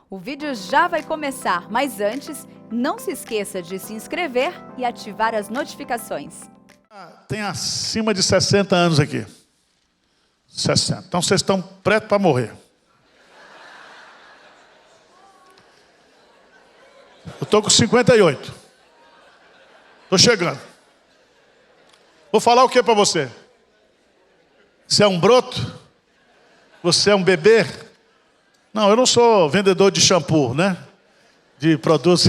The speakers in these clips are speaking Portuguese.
O vídeo já vai começar, mas antes, não se esqueça de se inscrever e ativar as notificações. Tem acima de 60 anos aqui. 60. Então vocês estão pretos para morrer. Eu estou com 58. Estou chegando. Vou falar o que para você? Você é um broto? Você é um bebê? Não, eu não sou vendedor de shampoo, né? De produtos.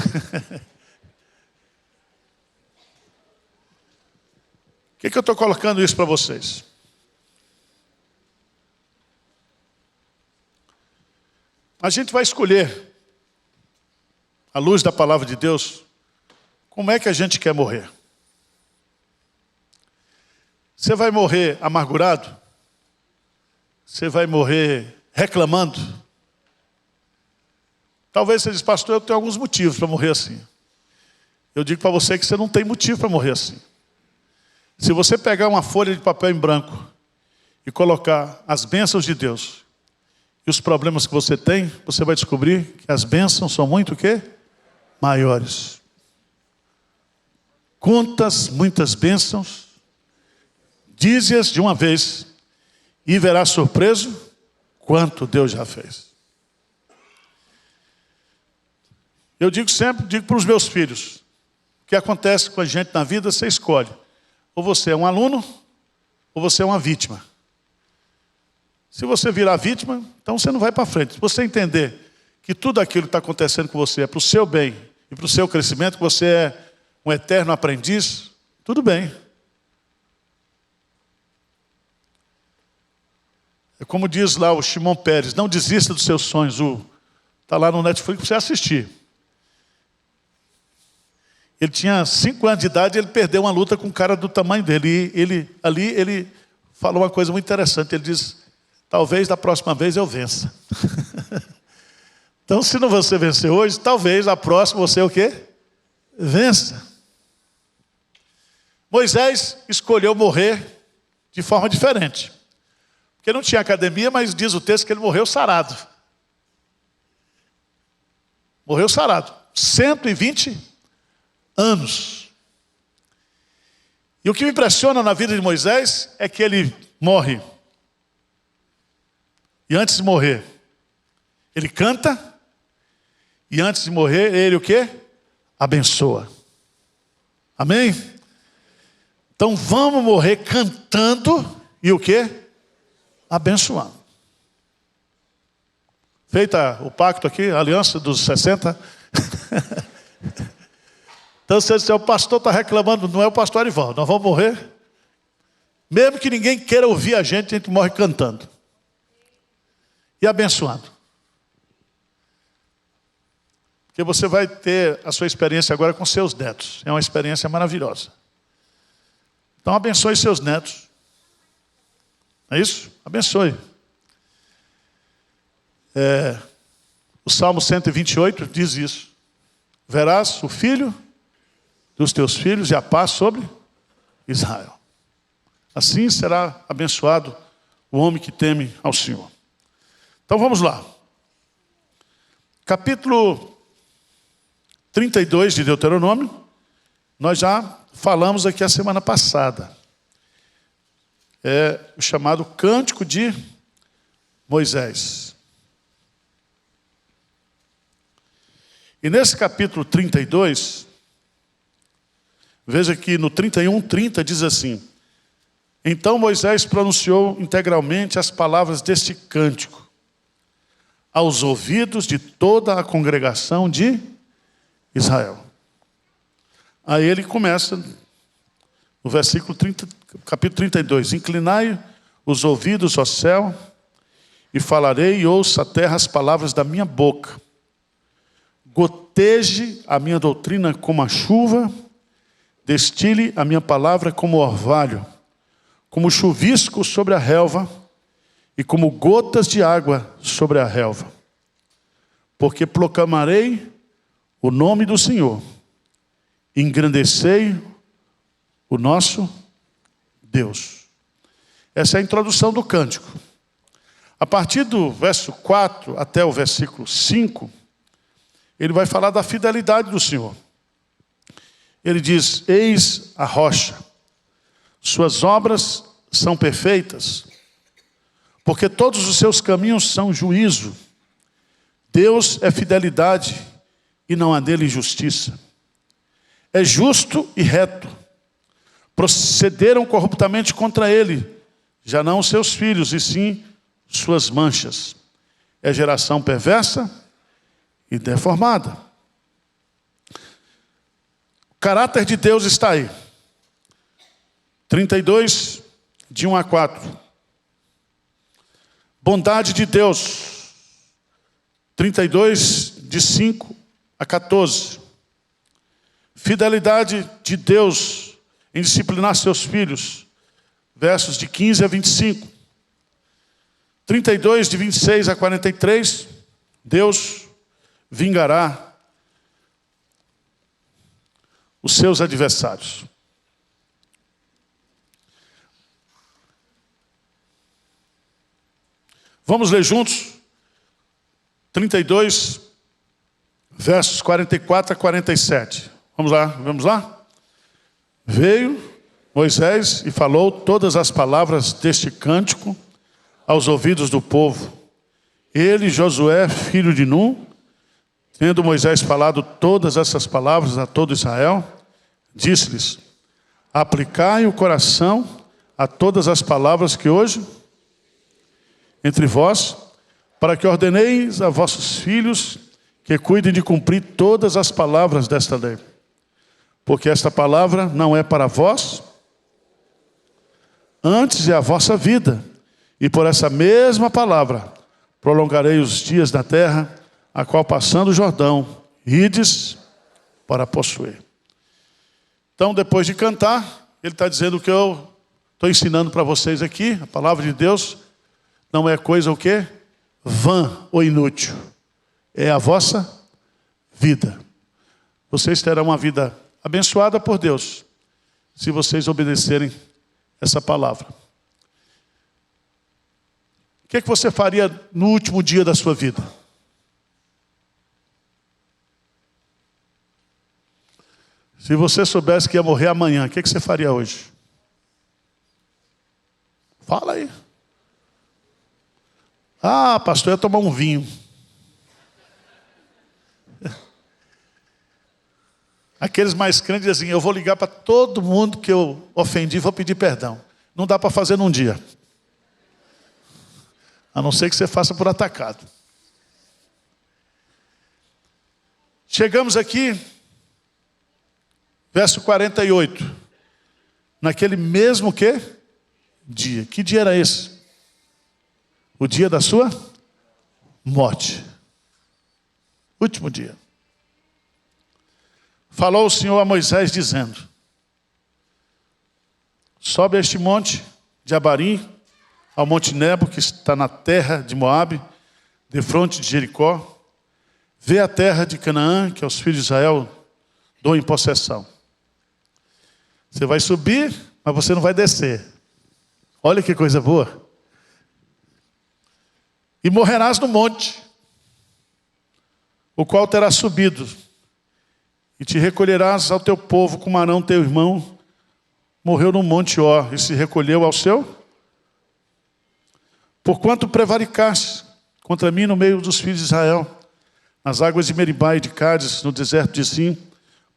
Por que eu estou colocando isso para vocês? A gente vai escolher, à luz da palavra de Deus, como é que a gente quer morrer. Você vai morrer amargurado? Você vai morrer reclamando? Talvez você diz, pastor, eu tenho alguns motivos para morrer assim. Eu digo para você que você não tem motivo para morrer assim. Se você pegar uma folha de papel em branco e colocar as bênçãos de Deus e os problemas que você tem, você vai descobrir que as bênçãos são muito o quê? Maiores. Contas muitas bênçãos, dize-as de uma vez, e verás surpreso quanto Deus já fez. Eu digo sempre, digo para os meus filhos, o que acontece com a gente na vida, você escolhe. Ou você é um aluno, ou você é uma vítima. Se você virar vítima, então você não vai para frente. Se você entender que tudo aquilo que está acontecendo com você é para o seu bem e para o seu crescimento, que você é um eterno aprendiz, tudo bem. É como diz lá o Shimon Peres, não desista dos seus sonhos. Está lá no Netflix para você assistir. Ele tinha 5 anos de idade e ele perdeu uma luta com um cara do tamanho dele. E ele falou uma coisa muito interessante. Ele disse, talvez da próxima vez eu vença. Então, se não você vencer hoje, talvez a próxima você o quê? Vença. Moisés escolheu morrer de forma diferente. Porque não tinha academia, mas diz o texto que ele morreu sarado. Morreu sarado. 120 anos. E o que me impressiona na vida de Moisés é que ele morre. E antes de morrer, ele canta. E antes de morrer, ele o quê? Abençoa. Amém? Então vamos morrer cantando e o quê? Abençoando. Feita o pacto aqui, a aliança dos 60. Então você diz, o pastor está reclamando, não é o pastor Arivaldo, nós vamos morrer. Mesmo que ninguém queira ouvir a gente morre cantando. E abençoando. Porque você vai ter a sua experiência agora com seus netos. É uma experiência maravilhosa. Então abençoe seus netos. É isso? Abençoe. O Salmo 128 diz isso. Verás o filho dos teus filhos e a paz sobre Israel. Assim será abençoado o homem que teme ao Senhor. Então vamos lá. Capítulo 32 de Deuteronômio. Nós já falamos aqui a semana passada. É o chamado Cântico de Moisés. E nesse capítulo 32, veja que no 31:30 diz assim, então Moisés pronunciou integralmente as palavras deste cântico aos ouvidos de toda a congregação de Israel. Aí ele começa no versículo 30, capítulo 32. Inclinai os ouvidos ao céu e falarei e ouça a terra as palavras da minha boca. Goteje a minha doutrina como a chuva, destile a minha palavra como orvalho, como chuvisco sobre a relva e como gotas de água sobre a relva. Porque proclamarei o nome do Senhor, engrandecei o nosso Deus. Essa é a introdução do cântico. A partir do verso 4 até o versículo 5, ele vai falar da fidelidade do Senhor. Ele diz: eis a rocha, suas obras são perfeitas, porque todos os seus caminhos são juízo. Deus é fidelidade e não há nele injustiça. É justo e reto. Procederam corruptamente contra ele, já não os seus filhos, e sim suas manchas. É geração perversa e deformada. O caráter de Deus está aí. 32, de 1 a 4. Bondade de Deus. 32, de 5 a 14. Fidelidade de Deus em disciplinar seus filhos. Versos de 15 a 25. 32, de 26 a 43. Deus vingará os seus adversários. Vamos ler juntos? 32, versos 44 a 47. Vamos lá, vamos lá? Veio Moisés e falou todas as palavras deste cântico aos ouvidos do povo. Ele, Josué, filho de Num, tendo Moisés falado todas essas palavras a todo Israel, disse-lhes: aplicai o coração a todas as palavras que hoje entre vós, para que ordeneis a vossos filhos que cuidem de cumprir todas as palavras desta lei. Porque esta palavra não é para vós, antes é a vossa vida. E por essa mesma palavra prolongarei os dias da terra, a qual passando o Jordão, ides para possuir. Então, depois de cantar, ele está dizendo o que eu estou ensinando para vocês aqui. A palavra de Deus não é coisa o quê? Vã ou inútil. É a vossa vida. Vocês terão uma vida abençoada por Deus, se vocês obedecerem essa palavra. O que é que você faria no último dia da sua vida? Se você soubesse que ia morrer amanhã, o que é que você faria hoje? Fala aí. Ah, pastor, eu ia tomar um vinho. Aqueles mais crentes dizem: eu vou ligar para todo mundo que eu ofendi e vou pedir perdão. Não dá para fazer num dia. A não ser que você faça por atacado. Chegamos aqui, verso 48. Naquele mesmo quê? Dia. Que dia era esse? O dia da sua morte. Último dia. Falou o Senhor a Moisés dizendo: sobe a este monte de Abarim, ao monte Nebo, que está na terra de Moabe, defronte de Jericó. Vê a terra de Canaã, que aos filhos de Israel dou em possessão. Você vai subir, mas você não vai descer. Olha que coisa boa. E morrerás no monte, o qual terás subido, e te recolherás ao teu povo, como Arão teu irmão morreu no monte Ó, e se recolheu ao seu. Porquanto prevaricaste contra mim no meio dos filhos de Israel, nas águas de Meribá e de Cádiz, no deserto de Zim,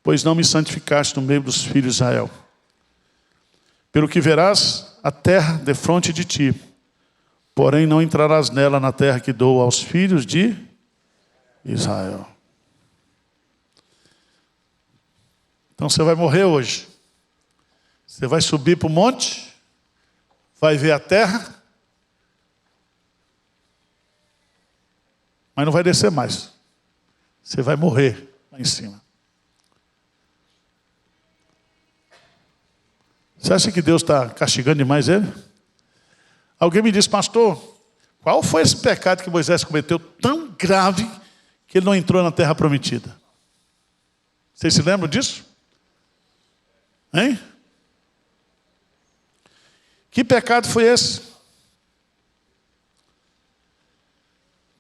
pois não me santificaste no meio dos filhos de Israel. Pelo que verás a terra defronte de ti, porém não entrarás nela, na terra que dou aos filhos de Israel. Então você vai morrer hoje. Você vai subir para o monte, vai ver a terra, mas não vai descer mais. Você vai morrer lá em cima. Você acha que Deus está castigando demais ele? Alguém me disse: pastor, qual foi esse pecado que Moisés cometeu tão grave que ele não entrou na terra prometida? Vocês se lembram disso? Hein? Que pecado foi esse?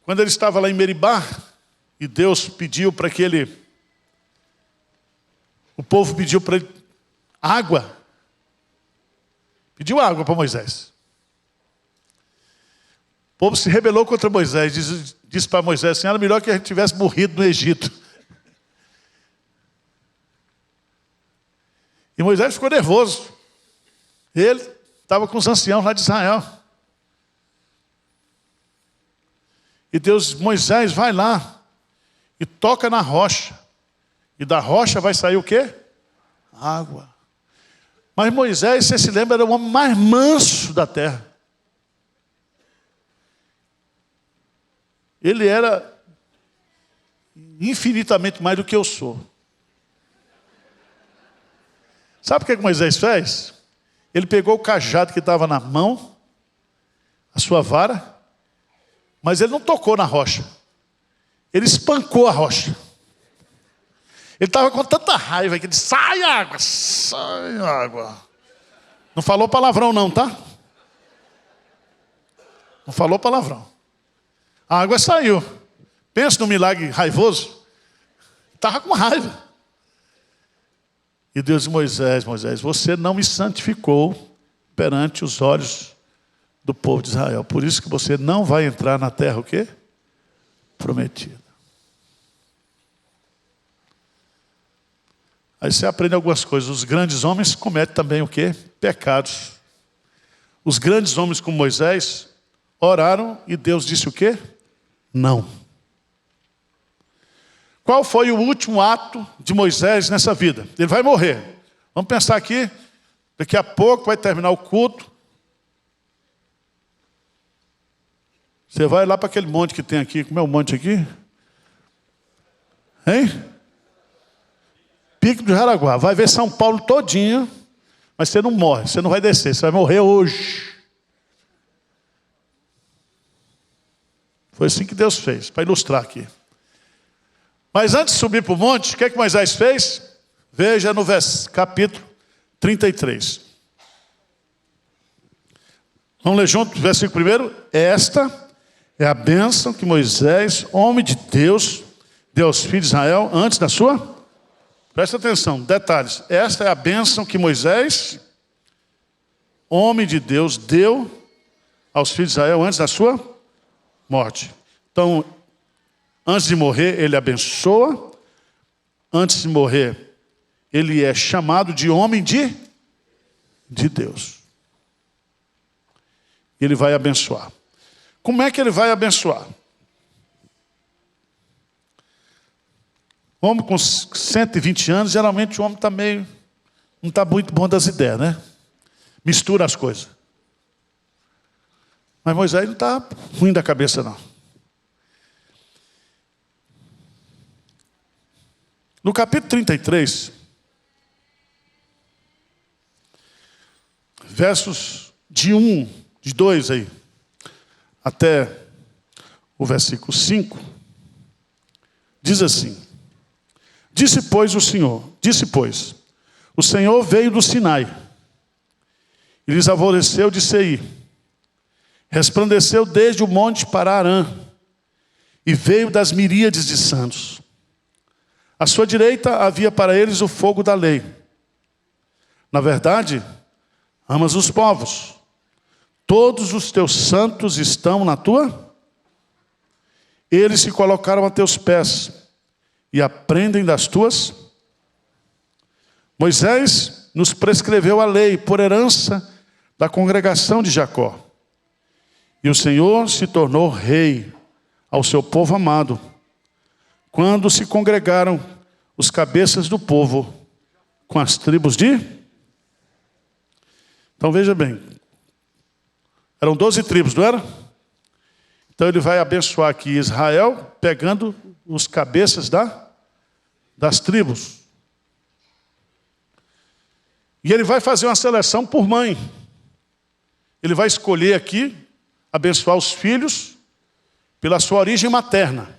Quando ele estava lá em Meribá, e Deus pediu para que o povo pediu para ele água. Pediu água para Moisés. O povo se rebelou contra Moisés, disse para Moisés assim, era melhor que a gente tivesse morrido no Egito. E Moisés ficou nervoso. Ele estava com os anciãos lá de Israel. E Deus, Moisés, vai lá e toca na rocha. E da rocha vai sair o quê? Água. Mas Moisés, você se lembra, era o homem mais manso da terra. Ele era infinitamente mais do que eu sou. Sabe o que Moisés fez? Ele pegou o cajado que estava na mão, a sua vara, mas ele não tocou na rocha. Ele espancou a rocha. Ele estava com tanta raiva que ele disse, sai água, sai água. Não falou palavrão não, tá? Não falou palavrão. A água saiu. Pensa no milagre raivoso. Estava com raiva. E Deus disse, Moisés, você não me santificou perante os olhos do povo de Israel. Por isso que você não vai entrar na terra o quê? Prometida. Aí você aprende algumas coisas. Os grandes homens cometem também o quê? Pecados. Os grandes homens como Moisés oraram e Deus disse o quê? Não. Qual foi o último ato de Moisés nessa vida? Ele vai morrer. Vamos pensar aqui, daqui a pouco vai terminar o culto. Você vai lá para aquele monte que tem aqui. Como é o monte aqui? Hein? Pico do Jaraguá. Vai ver São Paulo todinho, mas você não morre, você não vai descer, você vai morrer hoje. Foi assim que Deus fez, para ilustrar aqui. Mas antes de subir para o monte, o que Moisés fez? Veja no capítulo 33. Vamos ler junto, versículo 1. Esta é a bênção que Moisés, homem de Deus, deu aos filhos de Israel antes da sua... Presta atenção, detalhes. Esta é a bênção que Moisés, homem de Deus, deu aos filhos de Israel antes da sua morte. Então, antes de morrer, ele abençoa. Antes de morrer, ele é chamado de homem de Deus. Ele vai abençoar. Como é que ele vai abençoar? Homem com 120 anos, geralmente o homem está meio... não está muito bom das ideias, né? Mistura as coisas. Mas Moisés não está ruim da cabeça, não. No capítulo 33, versos de 2 aí, até o versículo 5, diz assim: Disse, pois, o Senhor veio do Sinai, e lhes alvoreceu de Seir, resplandeceu desde o monte para Arã, e veio das miríades de santos. À sua direita havia para eles o fogo da lei. Na verdade, amas os povos. Todos os teus santos estão na tua... Eles se colocaram a teus pés e aprendem das tuas... Moisés nos prescreveu a lei por herança da congregação de Jacó. E o Senhor se tornou rei ao seu povo amado, quando se congregaram os cabeças do povo com as tribos de... Então veja bem, eram 12 tribos, não era? Então ele vai abençoar aqui Israel, pegando os cabeças das tribos. E ele vai fazer uma seleção por mãe. Ele vai escolher aqui, abençoar os filhos pela sua origem materna.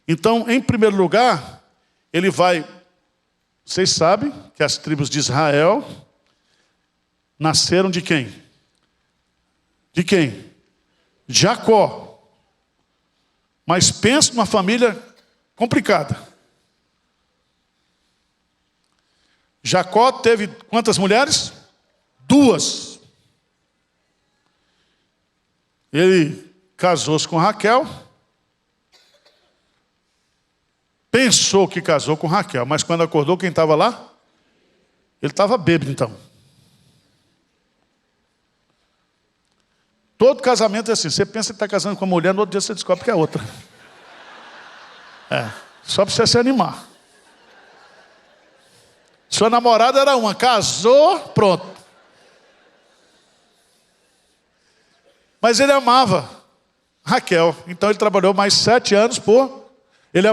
Então, em primeiro lugar, ele vai... Vocês sabem que as tribos de Israel nasceram de quem? De quem? Jacó. Mas pensa numa família complicada. Jacó teve quantas mulheres? 2. Ele casou-se com Raquel. Pensou que casou com Raquel, mas quando acordou, quem estava lá? Ele estava bêbado, então. Todo casamento é assim. Você pensa que está casando com uma mulher, no outro dia você descobre que é outra. Só para você se animar. Sua namorada era uma, casou, pronto. Mas ele amava Raquel. Então ele trabalhou mais 7 anos por... Ele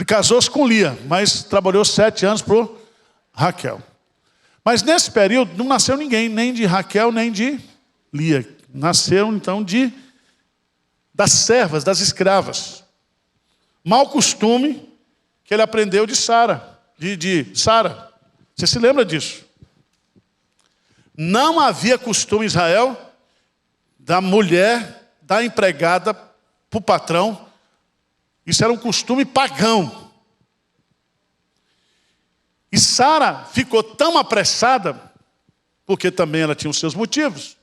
casou-se com Lia, mas trabalhou 7 anos por Raquel. Mas nesse período não nasceu ninguém, nem de Raquel, nem de Lia. Nasceram então das servas, das escravas. Mau costume que ele aprendeu de Sara. De Sara. Você se lembra disso? Não havia costume em Israel da mulher, da empregada para o patrão. Isso era um costume pagão. E Sara ficou tão apressada, porque também ela tinha os seus motivos.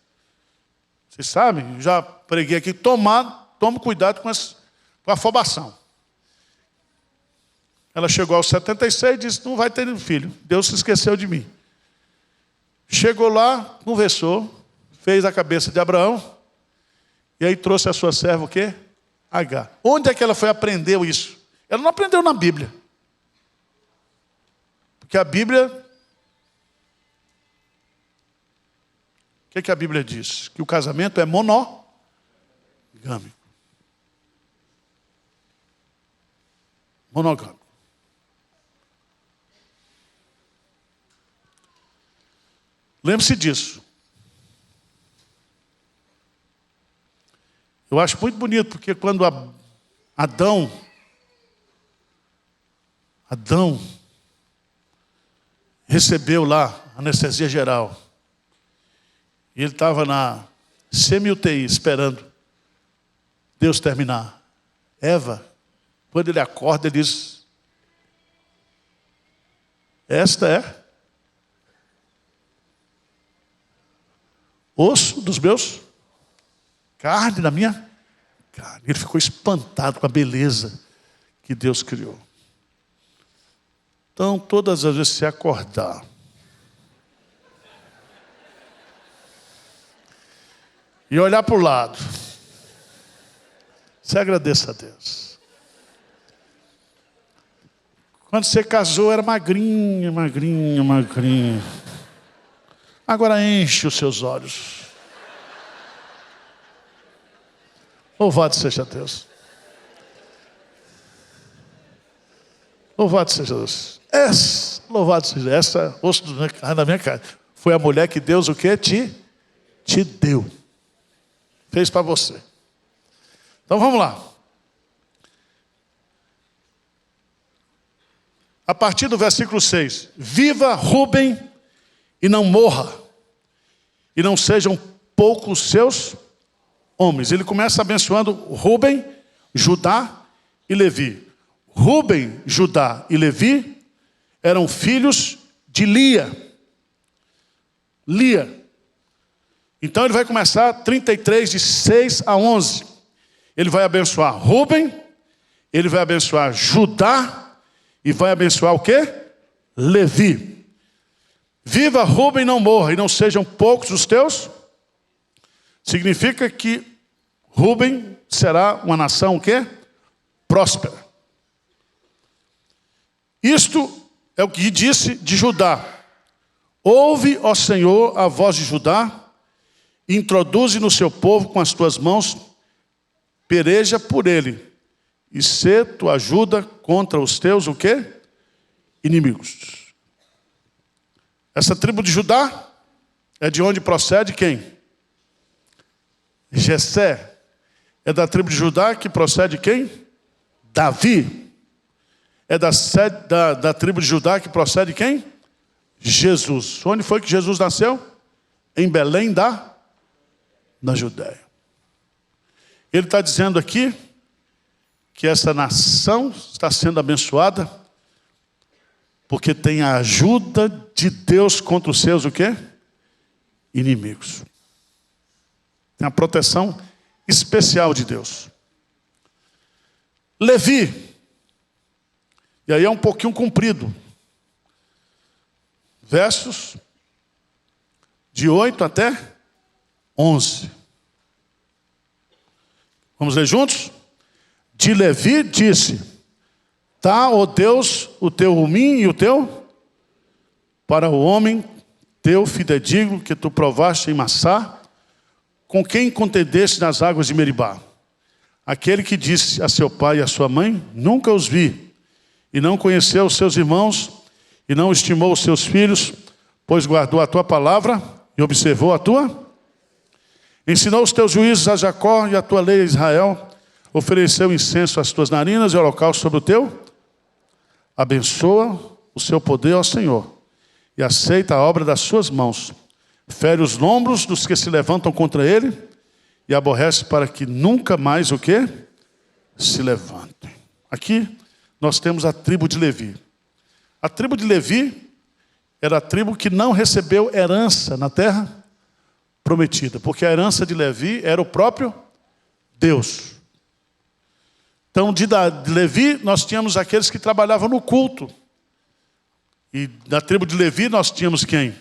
Vocês sabem, já preguei aqui, tome cuidado com a afobação. Ela chegou aos 76 e disse, não vai ter filho. Deus se esqueceu de mim. Chegou lá, conversou, fez a cabeça de Abraão, e aí trouxe a sua serva o quê? Agar. Onde é que ela foi aprender isso? Ela não aprendeu na Bíblia. Porque a Bíblia... O que a Bíblia diz? Que o casamento é monogâmico. Monogâmico. Lembre-se disso. Eu acho muito bonito, porque quando Adão recebeu lá anestesia geral, e ele estava na semi-UTI esperando Deus terminar. Eva, quando ele acorda, ele diz, esta é osso dos meus, carne da minha carne. Ele ficou espantado com a beleza que Deus criou. Então, todas as vezes que você acordar, e olhar para o lado, você agradeça a Deus. Quando você casou, era magrinha, magrinha, magrinha. Agora enche os seus olhos. Louvado seja Deus. Louvado seja Deus. Louvado seja essa osso da minha carne. Foi a mulher que Deus o quê? Te deu. Fez para você. Então vamos lá. A partir do versículo 6. Viva Rúben e não morra. E não sejam poucos seus homens. Ele começa abençoando Rúben, Judá e Levi. Rúben, Judá e Levi eram filhos de Lia. Então ele vai começar 33, de 6 a 11. Ele vai abençoar Rúben, ele vai abençoar Judá e vai abençoar o quê? Levi. Viva Rúben, não morra, e não sejam poucos os teus. Significa que Rúben será uma nação o quê? Próspera. Isto é o que disse de Judá. Ouve, ó Senhor, a voz de Judá, e introduze no seu povo com as tuas mãos, pereja por ele, e sê tua ajuda contra os teus, o quê? Inimigos. Essa tribo de Judá é de onde procede quem? Jessé. É da tribo de Judá que procede quem? Davi. É da tribo de Judá que procede quem? Jesus. Onde foi que Jesus nasceu? Em Belém da Judéia. Ele está dizendo aqui que essa nação está sendo abençoada porque tem a ajuda de Deus contra os seus o quê? Inimigos. Tem a proteção especial de Deus. Levi. E aí é um pouquinho comprido. Versos de 8 até 11. Vamos ler juntos? De Levi disse: Dá, ó Deus, o teu umim e o teu para o homem teu fidedigno que tu provaste em Massá, com quem contendeste nas águas de Meribá. Aquele que disse a seu pai e a sua mãe: Nunca os vi, e não conheceu os seus irmãos, e não estimou os seus filhos, pois guardou a tua palavra e observou a tua. Ensinou os teus juízos a Jacó e a tua lei a Israel. Ofereceu incenso às tuas narinas e holocausto sobre o teu. Abençoa o seu poder ao Senhor e aceita a obra das suas mãos. Fere os lombos dos que se levantam contra ele e aborrece para que nunca mais o quê? Se levantem. Aqui nós temos a tribo de Levi. A tribo de Levi era a tribo que não recebeu herança na terra prometida, porque a herança de Levi era o próprio Deus. Então, de Levi, nós tínhamos aqueles que trabalhavam no culto. E da tribo de Levi, nós tínhamos quem?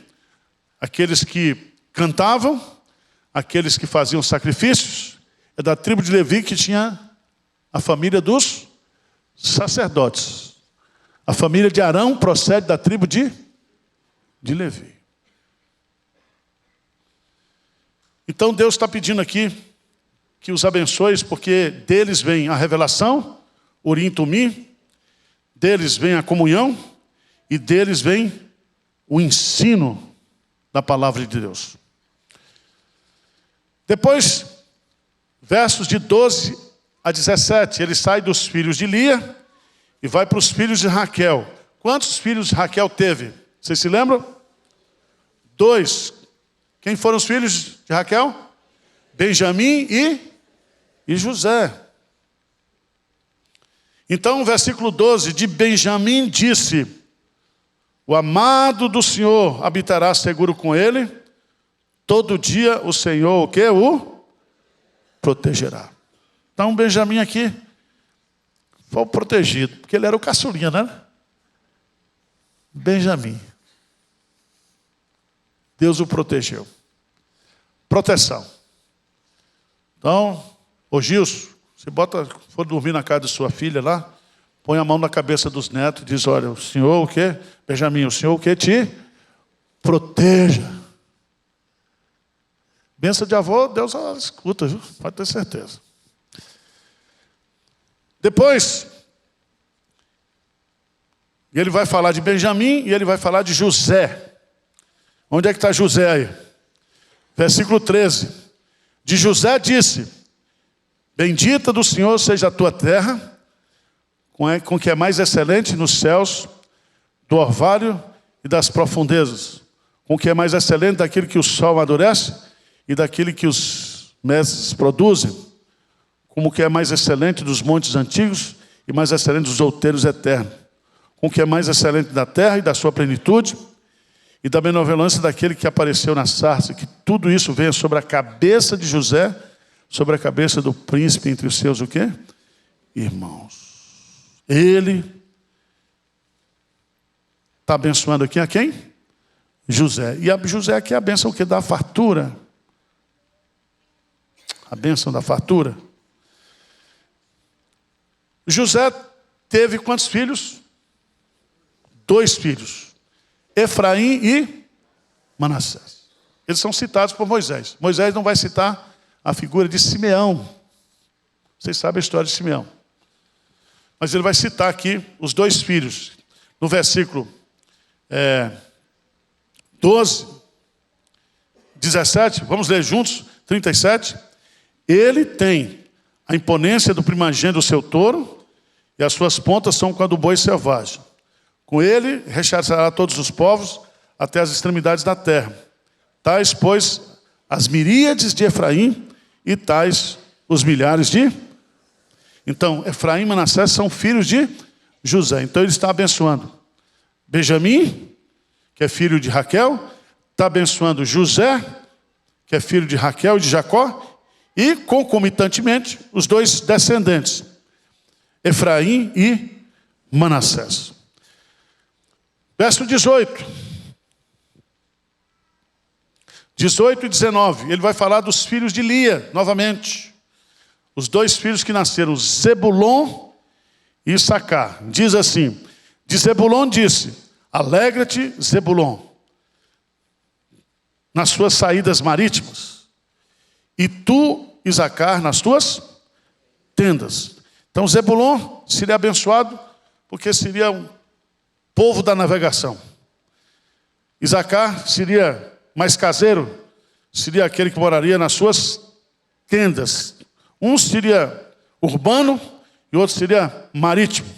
Aqueles que cantavam, aqueles que faziam sacrifícios. É da tribo de Levi que tinha a família dos sacerdotes. A família de Arão procede da tribo de Levi. Então Deus está pedindo aqui que os abençoe, porque deles vem a revelação, Urim Tumim, deles vem a comunhão e deles vem o ensino da palavra de Deus. Depois, versos de 12 a 17, ele sai dos filhos de Lia e vai para os filhos de Raquel. Quantos filhos Raquel teve? Vocês se lembram? 2. Quem foram os filhos de Raquel? Benjamim e José. Então, versículo 12, de Benjamim disse: o amado do Senhor habitará seguro com ele, todo dia o Senhor o quê? O protegerá. Então, Benjamim aqui foi o protegido, porque ele era o caçulinha, né? Benjamim. Deus o protegeu. Proteção. Então, ô Gilson, você for dormir na casa de sua filha lá, põe a mão na cabeça dos netos e diz: olha, o Senhor o quê? Benjamim, o Senhor o quê? Te proteja. Bênção de avô, Deus escuta, viu? Pode ter certeza. Depois, ele vai falar de Benjamim e ele vai falar de José. Onde é que está José aí? Versículo 13. De José disse: bendita do Senhor seja a tua terra, com que é mais excelente nos céus, do orvalho e das profundezas, com que é mais excelente daquilo que o sol amadurece e daquilo que os meses produzem, como que é mais excelente dos montes antigos e mais excelente dos outeiros eternos, com que é mais excelente da terra e da sua plenitude, e da benevolência daquele que apareceu na sarça, que tudo isso venha sobre a cabeça de José, sobre a cabeça do príncipe entre os seus o quê? Irmãos. Ele está abençoando aqui a quem? José. E a José aqui é a bênção o quê? Da fartura. A bênção da fartura. José teve quantos filhos? 2 filhos. Efraim e Manassés. Eles são citados por Moisés. Moisés não vai citar a figura de Simeão. Vocês sabem a história de Simeão. Mas ele vai citar aqui os 2 filhos. No versículo 12, 17, vamos ler juntos, 37. Ele tem a imponência do primogênito do seu touro, e as suas pontas são como a do boi selvagem. Com ele rechaçará todos os povos até as extremidades da terra. Tais, pois, as miríades de Efraim, e tais os milhares de... Então, Efraim e Manassés são filhos de José. Então, ele está abençoando Benjamim, que é filho de Raquel, está abençoando José, que é filho de Raquel e de Jacó, e, concomitantemente, os dois descendentes, Efraim e Manassés. Verso 18. 18 e 19. Ele vai falar dos filhos de Lia, novamente. Os dois filhos que nasceram, Zebulon e Issacar. Diz assim, de Zebulon disse, alegra-te, Zebulon, nas suas saídas marítimas, e tu, Issacar, nas tuas tendas. Então Zebulon seria abençoado, porque seria um povo da navegação. Issacar seria mais caseiro, seria aquele que moraria nas suas tendas. Um seria urbano e outro seria marítimo.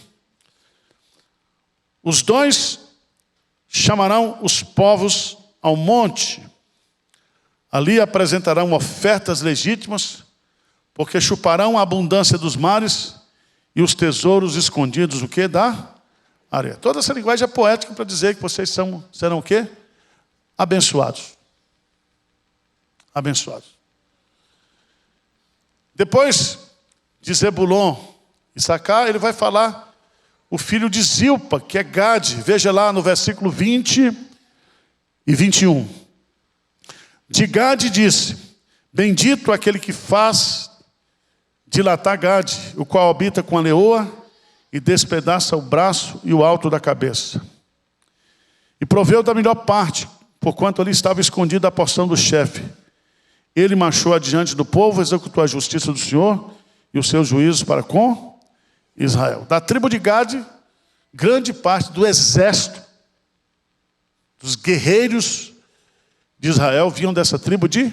Os dois chamarão os povos ao monte. Ali apresentarão ofertas legítimas, porque chuparão a abundância dos mares e os tesouros escondidos, o quê? Da areia. Toda essa linguagem é poética para dizer que vocês serão o quê? Abençoados. Abençoados. Depois de Zebulon e Issacar, ele vai falar o filho de Zilpa, que é Gade. Veja lá no versículo 20 e 21. De Gade disse, bendito aquele que faz dilatar Gade, o qual habita com a leoa e despedaça o braço e o alto da cabeça. E proveu da melhor parte, porquanto ali estava escondida a porção do chefe. Ele marchou adiante do povo, executou a justiça do Senhor e os seus juízos para com Israel. Da tribo de Gade, grande parte do exército, dos guerreiros de Israel, vinham dessa tribo de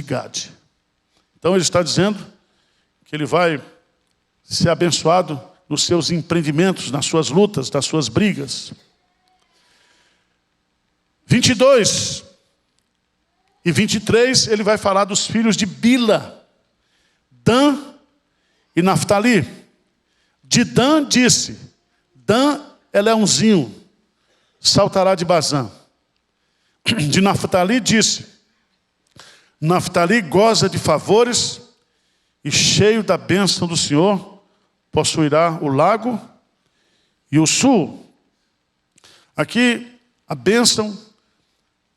Gade. Então ele está dizendo que ele vai ser abençoado nos seus empreendimentos, nas suas lutas, nas suas brigas. 22 e 23, ele vai falar dos filhos de Bila, Dan e Naftali. De Dan disse, Dan é leãozinho, saltará de Bazã. De Naftali disse, Naftali goza de favores e cheio da bênção do Senhor, possuirá o lago e o sul. Aqui, a bênção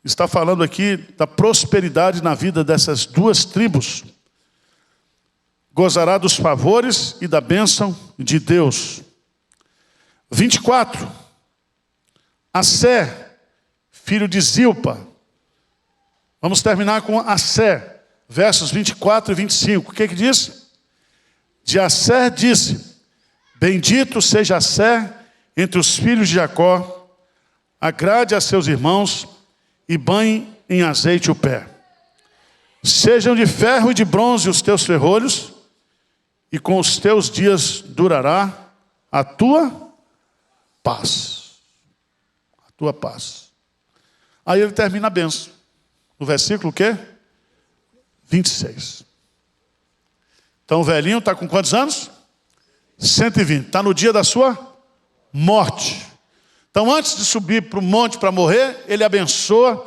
está falando aqui da prosperidade na vida dessas duas tribos. Gozará dos favores e da bênção de Deus. 24. Assé, filho de Zilpa. Vamos terminar com Assé, versos 24 e 25. O que diz? De Assé disse, bendito seja Assé entre os filhos de Jacó, agrade a seus irmãos, e banhe em azeite o pé. Sejam de ferro e de bronze os teus ferrolhos, e com os teus dias durará a tua paz. A tua paz. Aí ele termina a bênção. No versículo o quê? 26. Então o velhinho está com quantos anos? 120. Está no dia da sua morte. Então, antes de subir para o monte para morrer, ele abençoa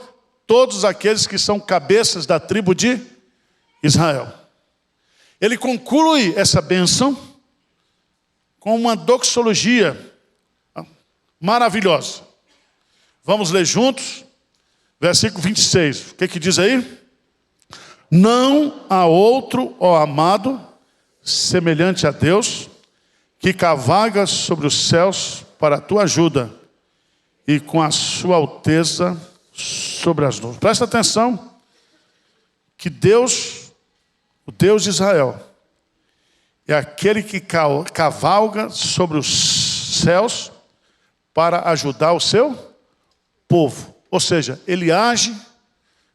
todos aqueles que são cabeças da tribo de Israel. Ele conclui essa bênção com uma doxologia maravilhosa. Vamos ler juntos, versículo 26. O que diz aí? Não há outro, ó amado, semelhante a Deus, que cavalga sobre os céus para a tua ajuda, e com a sua alteza sobre as nuvens. Presta atenção que Deus, o Deus de Israel, é aquele que cavalga sobre os céus para ajudar o seu povo. Ou seja, ele age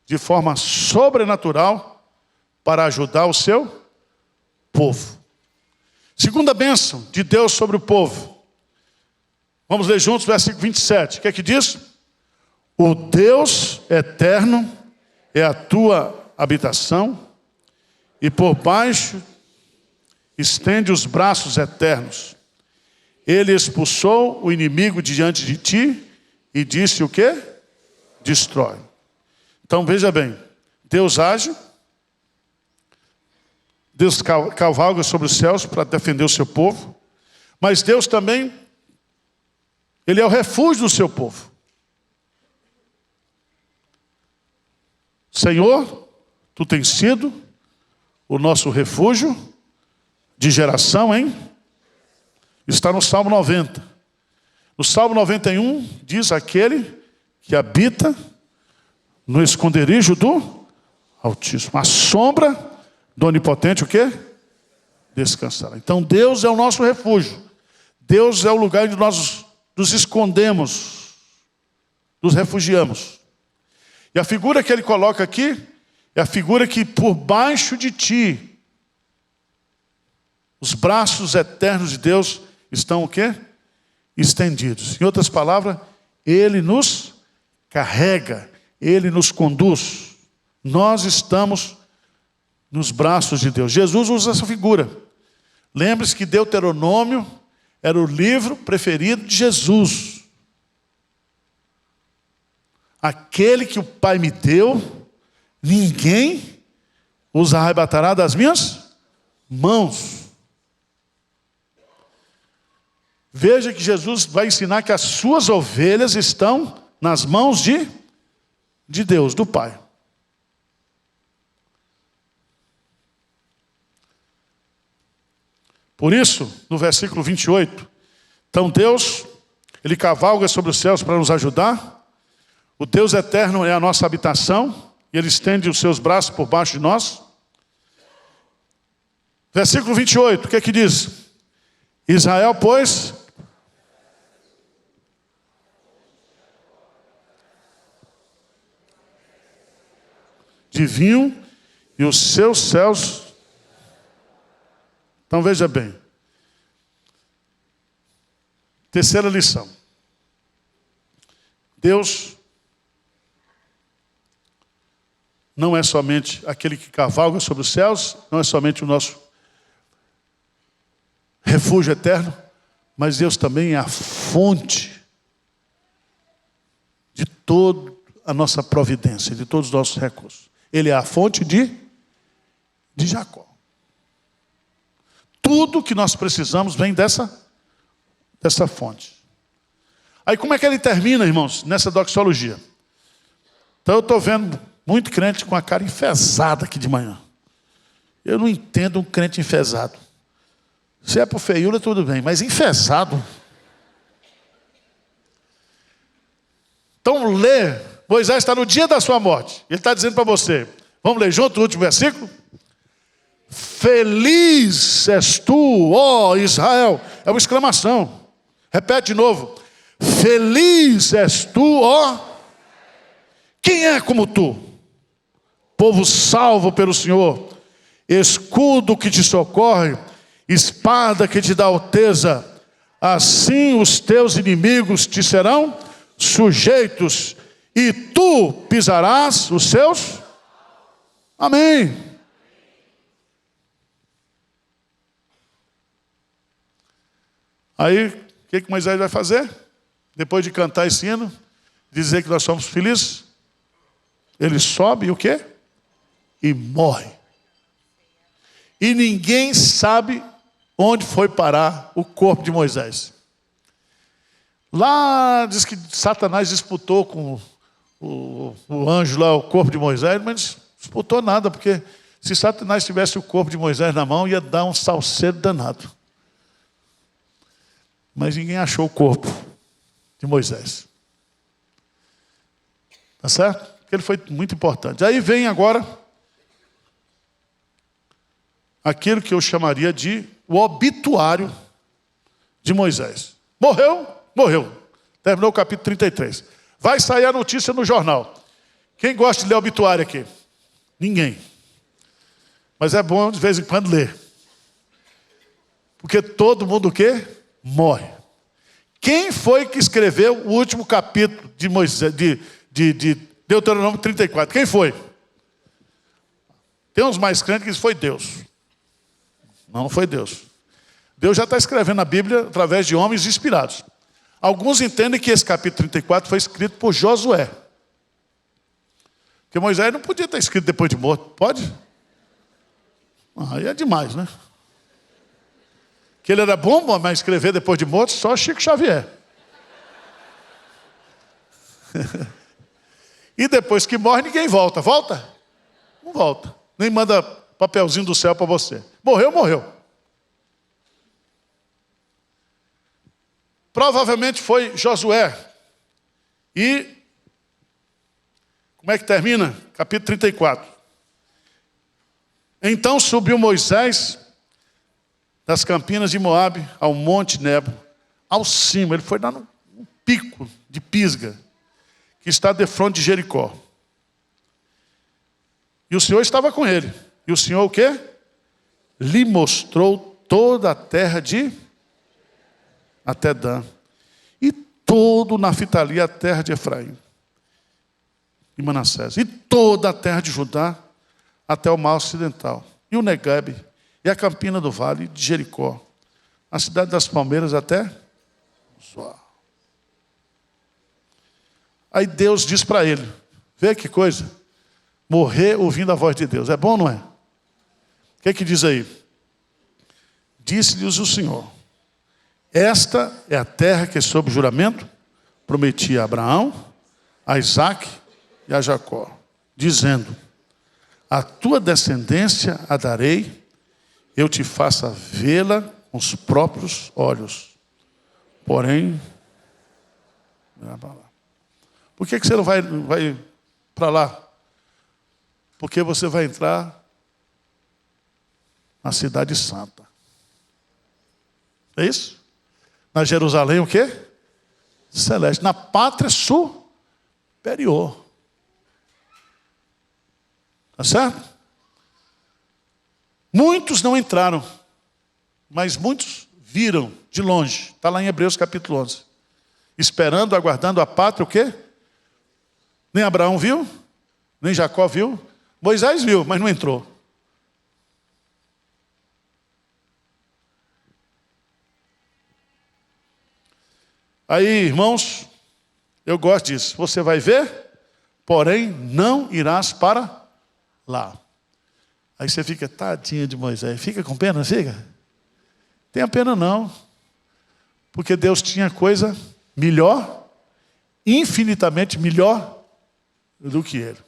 de forma sobrenatural para ajudar o seu povo. Segunda bênção de Deus sobre o povo. Vamos ler juntos o versículo 27. O que diz? O Deus eterno é a tua habitação, e por baixo estende os braços eternos. Ele expulsou o inimigo diante de ti e disse o quê? Destrói. Então veja bem, Deus age, Deus cavalga sobre os céus para defender o seu povo, mas Deus também, Ele é o refúgio do seu povo. Senhor, Tu tens sido o nosso refúgio de geração, hein? Está no Salmo 90. No Salmo 91 diz aquele que habita no esconderijo do Altíssimo. A sombra do Onipotente, o quê? Descansará. Então Deus é o nosso refúgio. Deus é o lugar onde nós nos escondemos, nos refugiamos. E a figura que ele coloca aqui é a figura que por baixo de ti, os braços eternos de Deus estão o quê? Estendidos. Em outras palavras, Ele nos carrega, Ele nos conduz. Nós estamos nos braços de Deus. Jesus usa essa figura. Lembre-se que Deuteronômio era o livro preferido de Jesus. Aquele que o Pai me deu, ninguém os arrebatará das minhas mãos. Veja que Jesus vai ensinar que as suas ovelhas estão nas mãos de Deus, do Pai. Por isso, no versículo 28, então Deus, Ele cavalga sobre os céus para nos ajudar. O Deus eterno é a nossa habitação, e Ele estende os seus braços por baixo de nós. Versículo 28, o que é que diz? Israel, pois, de vinho, e os seus céus. Então veja bem. Terceira lição. Deus não é somente aquele que cavalga sobre os céus, não é somente o nosso refúgio eterno, mas Deus também é a fonte de toda a nossa providência, de todos os nossos recursos. Ele é a fonte de Jacó. Tudo que nós precisamos vem dessa fonte. Aí como é que ele termina, irmãos, nessa doxologia? Então eu estou vendo muito crente com a cara enfesada aqui de manhã. Eu não entendo um crente enfesado. Se é por feiura, tudo bem, mas enfesado. Então lê, Moisés está no dia da sua morte. Ele está dizendo para você, vamos ler junto o último versículo? Feliz és tu, ó Israel. É uma exclamação. Repete de novo. Feliz és tu, ó. Quem é como tu? Povo salvo pelo Senhor, escudo que te socorre, espada que te dá alteza. Assim os teus inimigos te serão sujeitos, e tu pisarás os seus. Amém. Aí, o que Moisés vai fazer? Depois de cantar esse hino, dizer que nós somos felizes, ele sobe e o quê? E morre. E ninguém sabe onde foi parar o corpo de Moisés. Lá diz que Satanás disputou com o anjo lá o corpo de Moisés, mas não disputou nada, porque se Satanás tivesse o corpo de Moisés na mão, ia dar um salseiro danado. Mas ninguém achou o corpo de Moisés. Tá certo? Porque ele foi muito importante. Aí vem agora aquilo que eu chamaria de o obituário de Moisés. Morreu, morreu. Terminou o capítulo 33. Vai sair a notícia no jornal. Quem gosta de ler obituário aqui? Ninguém. Mas é bom de vez em quando ler. Porque todo mundo o quê? Morre. Quem foi que escreveu o último capítulo de Moisés, de Deuteronômio 34? Quem foi? Tem uns mais crentes que dizem, foi Deus. Não foi Deus. Deus já está escrevendo a Bíblia através de homens inspirados. Alguns entendem que esse capítulo 34 foi escrito por Josué. Porque Moisés não podia ter escrito depois de morto. Pode? Aí é demais, né? Que ele era bom, mas escrever depois de morto, só Chico Xavier. E depois que morre, ninguém volta. Volta? Não volta. Nem manda papelzinho do céu para você. Morreu, morreu. Provavelmente foi Josué. E como é que termina? Capítulo 34. Então subiu Moisés das campinas de Moabe ao monte Nebo, ao cimo. Ele foi lá no pico de Pisga, que está defronte de Jericó. E o Senhor estava com ele. E o Senhor o quê? Lhe mostrou toda a terra de até Dan. E todo o Naftali, a terra de Efraim. E Manassés. E toda a terra de Judá, até o mar ocidental. E o Neguebe. E a campina do vale de Jericó. A cidade das palmeiras até Zoar. Aí Deus diz para ele, vê que coisa, morrer ouvindo a voz de Deus. É bom ou não é? O que diz aí? Disse-lhes o Senhor, esta é a terra que sob juramento prometi a Abraão, a Isaque e a Jacó, dizendo, a tua descendência a darei, eu te faça vê-la com os próprios olhos. Porém, por que você não vai para lá? Porque você vai entrar na cidade santa. É isso? Na Jerusalém o quê? Celeste. Na pátria superior. Tá certo? Muitos não entraram, mas muitos viram de longe. Está lá em Hebreus capítulo 11. Esperando, aguardando a pátria o quê? Nem Abraão viu, nem Jacó viu. Moisés viu, mas não entrou. Aí, irmãos, eu gosto disso. Você vai ver, porém não irás para lá. Aí você fica, tadinho de Moisés. Fica com pena, fica? Tenha pena não. Porque Deus tinha coisa melhor, infinitamente melhor do que ele.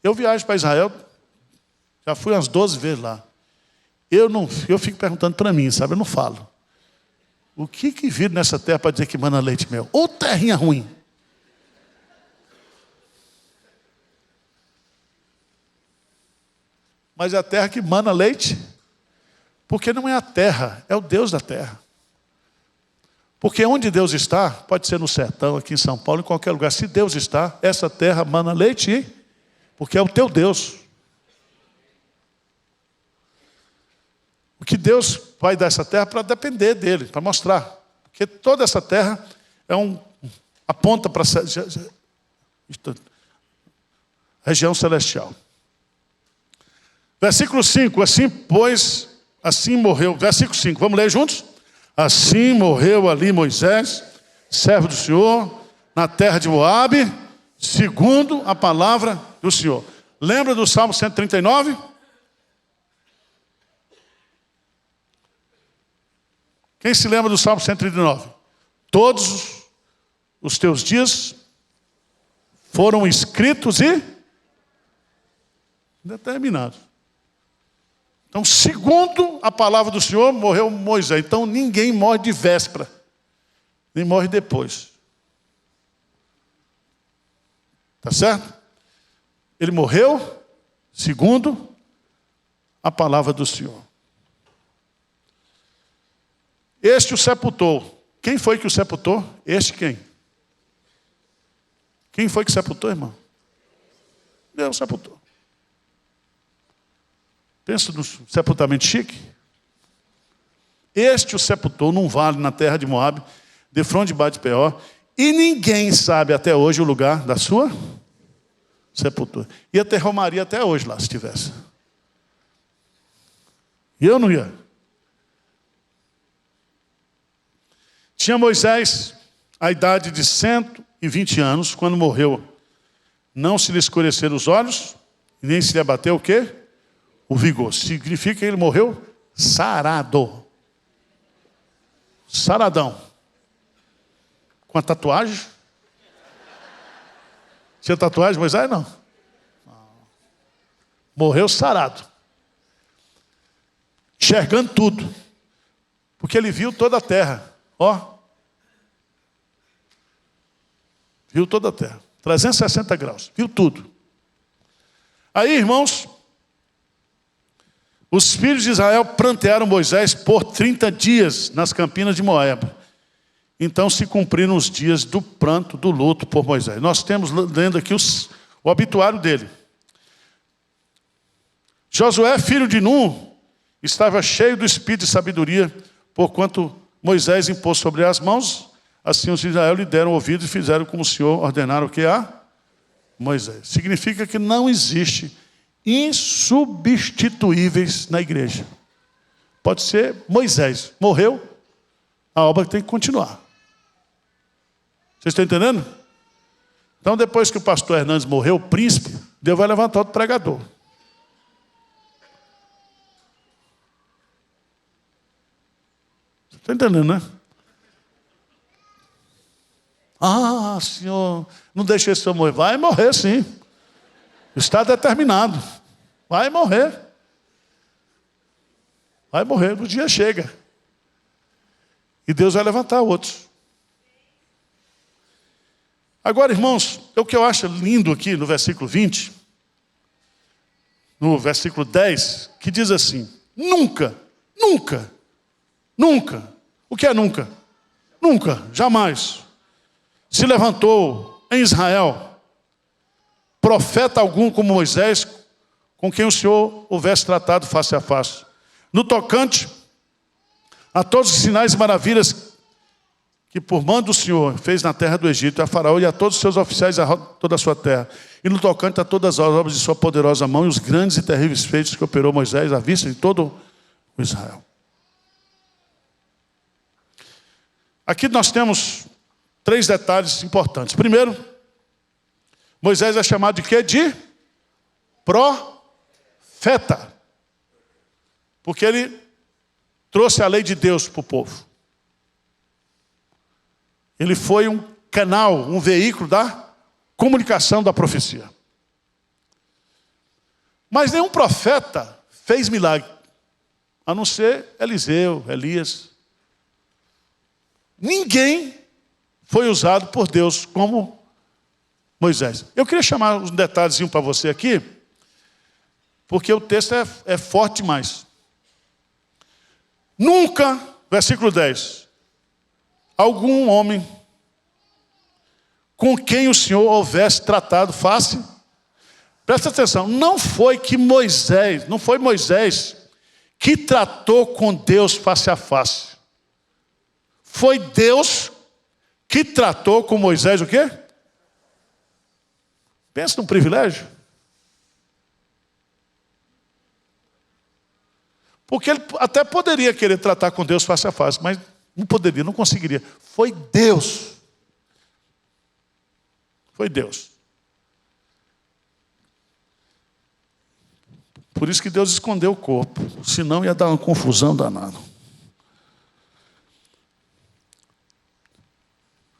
Eu viajo para Israel, já fui umas 12 vezes lá. Eu fico perguntando para mim, sabe? Eu não falo. O que viram nessa terra para dizer que mana leite e mel? Ou terrinha ruim. Mas é a terra que mana leite, porque não é a terra, é o Deus da terra. Porque onde Deus está, pode ser no sertão, aqui em São Paulo, em qualquer lugar. Se Deus está, essa terra mana leite, porque é o teu Deus. O que Deus vai dar essa terra para depender dele, para mostrar. Porque toda essa terra aponta para a região celestial. Versículo 5, assim morreu. Versículo 5, vamos ler juntos? Assim morreu ali Moisés, servo do Senhor, na terra de Moabe, segundo a palavra do Senhor. Lembra do Salmo 139? Quem se lembra do Salmo 139? Todos os teus dias foram escritos e determinados. Então, segundo a palavra do Senhor, morreu Moisés. Então, ninguém morre de véspera, nem morre depois. Tá certo? Ele morreu segundo a palavra do Senhor. Este o sepultou. Quem foi que o sepultou? Este quem? Quem foi que sepultou, irmão? Deus sepultou. Pensa no sepultamento chique. Este o sepultou num vale na terra de Moabe, defronte de Bate-Peor, e ninguém sabe até hoje o lugar da sua sepultura. Ia ter romaria até hoje lá, se tivesse. E eu não ia. Tinha Moisés a idade de 120 anos, quando morreu. Não se lhe escureceram os olhos, nem se lhe abateu o quê? O vigor. Significa que ele morreu sarado. Saradão. Com a tatuagem? Tinha tatuagem, Moisés? Não. Morreu sarado. Enxergando tudo. Porque ele viu toda a terra. Ó. Viu toda a terra. 360 graus. Viu tudo. Aí, irmãos, os filhos de Israel prantearam Moisés por 30 dias nas campinas de Moabe. Então se cumpriram os dias do pranto, do luto por Moisés. Nós temos lendo aqui o obituário dele. Josué, filho de Nun, estava cheio do espírito de sabedoria, porquanto Moisés impôs sobre as mãos, assim os de Israel lhe deram ouvidos e fizeram como o Senhor ordenara o que a Moisés. Significa que não existe insubstituíveis na igreja. Pode ser Moisés. Morreu, a obra tem que continuar. Vocês estão entendendo? Então, depois que o pastor Hernandes morreu, o príncipe, Deus vai levantar outro pregador. Você está entendendo, né? Ah, senhor, não deixe esse senhor morrer. Vai morrer, sim. Está determinado. Vai morrer. Vai morrer, o dia chega. E Deus vai levantar outros. Agora, irmãos, o que eu acho lindo aqui no versículo 20, no versículo 10, que diz assim: nunca, nunca, nunca. O que é nunca? Nunca, jamais se levantou em Israel profeta algum como Moisés, com quem o Senhor houvesse tratado face a face. No tocante a todos os sinais e maravilhas que por mando do Senhor fez na terra do Egito, a Faraó e a todos os seus oficiais a toda a sua terra. E no tocante a todas as obras de sua poderosa mão e os grandes e terríveis feitos que operou Moisés à vista de todo o Israel. Aqui nós temos 3 detalhes importantes. Primeiro, Moisés é chamado de quê? De profeta. Porque ele trouxe a lei de Deus para o povo. Ele foi um canal, um veículo da comunicação da profecia. Mas nenhum profeta fez milagre, a não ser Eliseu, Elias. Ninguém foi usado por Deus como Moisés. Eu queria chamar um detalhezinho para você aqui, porque o texto é forte demais. Nunca, versículo 10, algum homem com quem o Senhor houvesse tratado face. Presta atenção, não foi Moisés que tratou com Deus face a face. Foi Deus que tratou com Moisés o quê? Pensa num privilégio. Porque ele até poderia querer tratar com Deus face a face, mas não poderia, não conseguiria. Foi Deus. Foi Deus. Por isso que Deus escondeu o corpo, senão ia dar uma confusão danada.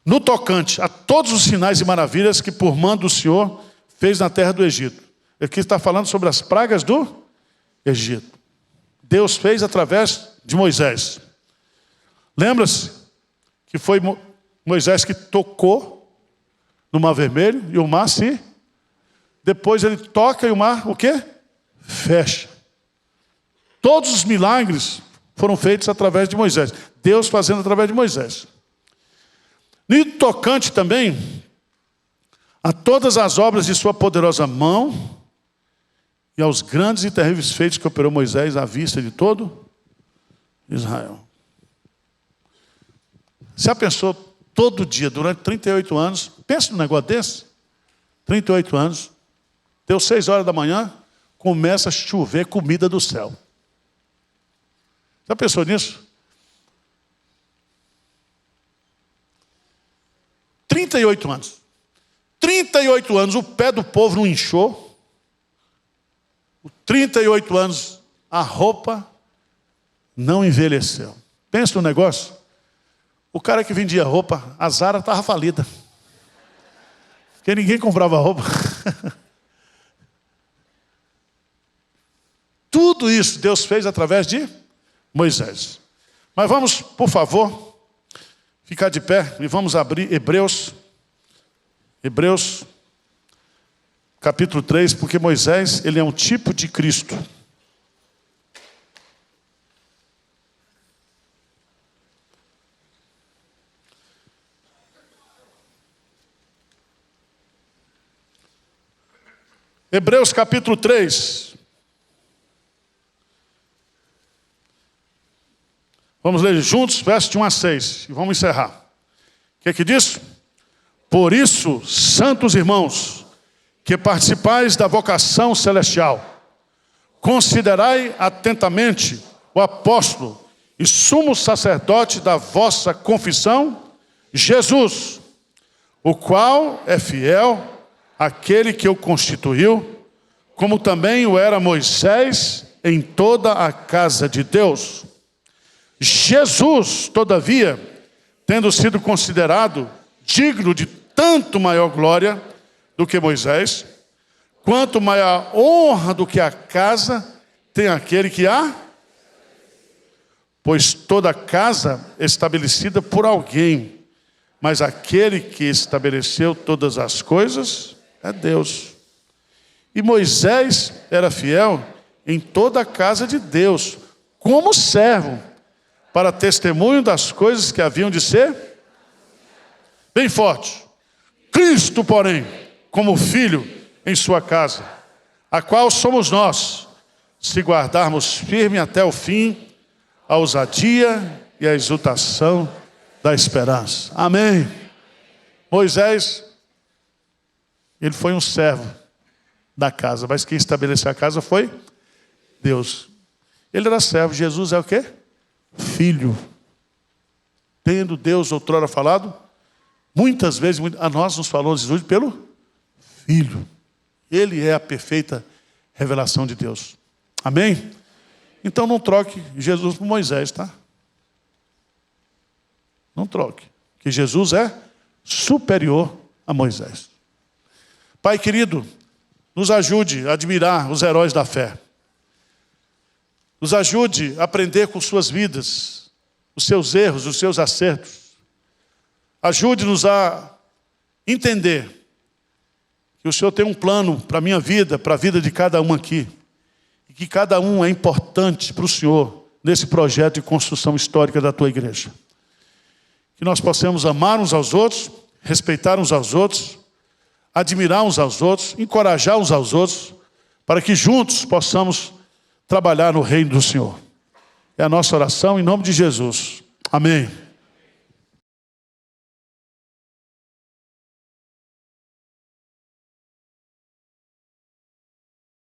No tocante a todos os sinais e maravilhas que por mando do Senhor fez na terra do Egito. Aqui está falando sobre as pragas do Egito. Deus fez através de Moisés. Lembra-se que foi Moisés que tocou no Mar Vermelho e o mar se... Depois ele toca e o mar, o quê? Fecha. Todos os milagres foram feitos através de Moisés. Deus fazendo através de Moisés. No tocante também a todas as obras de sua poderosa mão e aos grandes e terríveis feitos que operou Moisés à vista de todo Israel. Você já pensou todo dia, durante 38 anos, pensa num negócio desse? 38 anos, Deu 6 horas da manhã, começa a chover comida do céu. Já pensou nisso? 38 anos. 38 anos, o pé do povo não inchou. 38 anos, a roupa não envelheceu. Pensa no negócio. O cara que vendia roupa, a Zara estava falida. Porque ninguém comprava roupa. Tudo isso Deus fez através de Moisés. Mas vamos, por favor, ficar de pé e vamos abrir Hebreus, capítulo 3, porque Moisés, ele é um tipo de Cristo. Hebreus capítulo 3. Vamos ler juntos, versos de 1 a 6. E vamos encerrar. O que diz? Por isso, santos irmãos, que participais da vocação celestial, considerai atentamente o apóstolo e sumo sacerdote da vossa confissão, Jesus, o qual é fiel aquele que o constituiu, como também o era Moisés em toda a casa de Deus. Jesus, todavia, tendo sido considerado digno de tanto maior glória do que Moisés, quanto maior honra do que a casa tem aquele que a... Pois toda casa é estabelecida por alguém, mas aquele que estabeleceu todas as coisas é Deus. E Moisés era fiel em toda a casa de Deus, como servo, para testemunho das coisas que haviam de ser bem forte. Cristo, porém, como filho em sua casa, a qual somos nós, se guardarmos firme até o fim a ousadia e a exultação da esperança. Amém. Moisés, ele foi um servo da casa, mas quem estabeleceu a casa foi Deus. Ele era servo. Jesus é o quê? Filho. Tendo Deus outrora falado, muitas vezes, a nós nos falou Jesus pelo Filho. Ele é a perfeita revelação de Deus. Amém? Então não troque Jesus por Moisés, tá? Não troque. Que Jesus é superior a Moisés. Pai querido, nos ajude a admirar os heróis da fé. Nos ajude a aprender com suas vidas, os seus erros, os seus acertos. Ajude-nos a entender que o Senhor tem um plano para a minha vida, para a vida de cada um aqui. E que cada um é importante para o Senhor nesse projeto de construção histórica da tua igreja. Que nós possamos amar uns aos outros, respeitar uns aos outros, admirar uns aos outros, encorajar uns aos outros, para que juntos possamos trabalhar no reino do Senhor. É a nossa oração em nome de Jesus. Amém.